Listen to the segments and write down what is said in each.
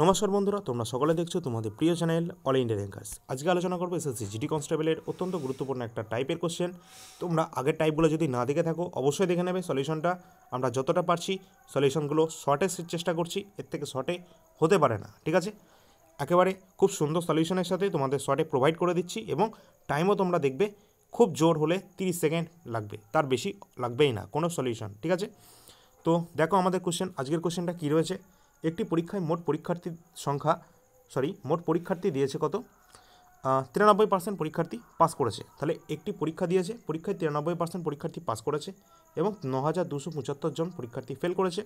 নমস্কার বন্ধুরা, তোমরা সকলে দেখছো তোমাদের প্রিয় চ্যানেল অল ইন্ডিয়া র্যাঙ্কার্স। আজকে আলোচনা করবো এসএসসি জিডি কনস্টেবলের অত্যন্ত গুরুত্বপূর্ণ একটা টাইপের কোশ্চেন। তোমরা আগের টাইপগুলো যদি না দেখে থাকো অবশ্যই দেখে নেবে সলিউশনটা। আমরা যতটা পারছি সলিউশনগুলো শর্টে চেষ্টা করছি, এর থেকে শর্টে হতে পারে না, ঠিক আছে। একেবারে খুব সুন্দর সলিউশনের সাথে তোমাদের শর্টে প্রোভাইড করে দিচ্ছি এবং টাইমও তোমরা দেখবে খুব জোর হলে 30 সেকেন্ড লাগবে, তার বেশি লাগবেই না কোনো সলিউশন, ঠিক আছে। তো দেখো আমাদের কোশ্চেন, আজকের কোশ্চেনটা কী রয়েছে। একটি পরীক্ষায় মোট পরীক্ষার্থী দিয়েছে কত? 93% পরীক্ষার্থী পাস করেছে। তাহলে একটি পরীক্ষা দিয়েছে, পরীক্ষায় 93% পরীক্ষার্থী পাস করেছে এবং 9275 জন পরীক্ষার্থী ফেল করেছে।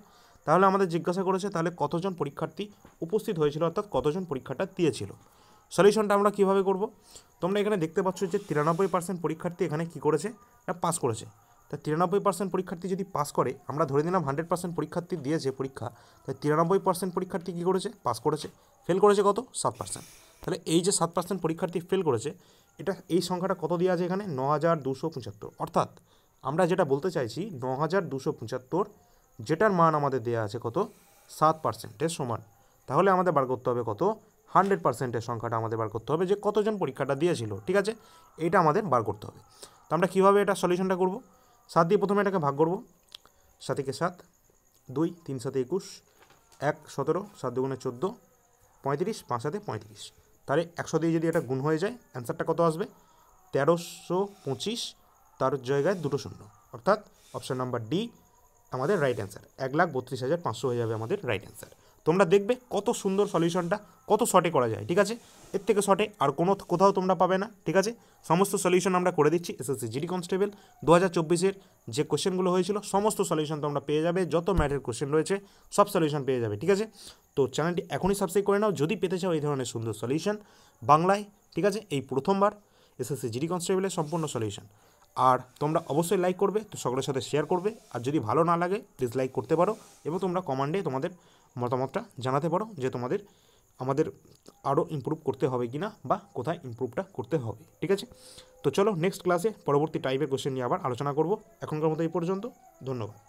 তাহলে আমাদের জিজ্ঞাসা করেছে তাহলে কতজন পরীক্ষার্থী উপস্থিত হয়েছিল, অর্থাৎ কতজন পরীক্ষাটা দিয়েছিল। সলিউশনটা আমরা কীভাবে করব? তোমরা এখানে দেখতে পাচ্ছ যে 93% পরীক্ষার্থী এখানে কী করেছে, না পাস করেছে। তা 93% পরীক্ষার্থী যদি পাস করে, আমরা ধরে নিলাম 100% পরীক্ষার্থী দিয়েছে পরীক্ষা, তাই 93% পরীক্ষার্থী কী করেছে, পাস করেছে। ফেল করেছে কত? 7%। তাহলে এই যে 7% পরীক্ষার্থী ফেল করেছে, এই সংখ্যাটা কত দেওয়া আছে এখানে? 9275। অর্থাৎ আমরা যেটা বলতে চাইছি 9275, যেটার মান আমাদের দেওয়া আছে কত? 7%-এর সমান। তাহলে আমাদের বার করতে হবে কত? 100%-এর সংখ্যাটা আমাদের বার করতে হবে, যে কতজন পরীক্ষাটা দিয়েছিল, ঠিক আছে। এইটা আমাদের বার করতে হবে। তো আমরা কীভাবে এটা সলিউশনটা করব? 7 দিয়ে প্রথমে এটাকে ভাগ করব। 7 7, 2 3 7 21, 1 17, 7 2 14, 35, 5 7 35। তাহলে 100 দিয়ে যদি এটা গুণ হয়ে যায়, অ্যান্সারটা কত আসবে? 1325, তার জায়গায় 2 শূন্য, অর্থাৎ অপশান নাম্বার ডি আমাদের রাইট অ্যান্সার। 1,32,500 হয়ে যাবে আমাদের রাইট অ্যান্সার। তোমরা দেখবে কত সুন্দর সলিউশনটা, কত শর্টে করা যায়, ঠিক আছে। এর থেকে শর্টে আর কোথাও তোমরা পাবে না, ঠিক আছে। সমস্ত সলিউশন আমরা করে দিচ্ছি। এসএসসি জিডি কনস্টেবল 2024-এর যে কোশ্চেনগুলো হয়েছিল সমস্ত সলিউশন তোমরা পেয়ে যাবে। যত ম্যাথের কোশ্চেন রয়েছে সব সলিউশন পেয়ে যাবে, ঠিক আছে। তো চ্যানেলটি এখনই সাবস্ক্রাইব করে নাও যদি পেতে চাও এই ধরনের সুন্দর সলিউশন বাংলায়, ঠিক আছে। এই প্রথমবার এসএসসি জিডি কনস্টেবলের সম্পূর্ণ সলিউশন। আর তোমরা অবশ্যই লাইক করবে, তো সকলের সাথে শেয়ার করবে। আর যদি ভালো না লাগে ডিসলাইক করতে পারো এবং তোমরা কমেন্টে তোমাদের মতামতটা জানাতে পারো যে আমাদের আরও ইমপ্রুভ করতে হবে কি না, বা কোথায় ইমপ্রুভটা করতে হবে, ঠিক আছে। তো চলো নেক্সট ক্লাসে পরবর্তী টাইপের কোশ্চেন নিয়ে আবার আলোচনা করব। এখনকার মতো এই পর্যন্ত, ধন্যবাদ।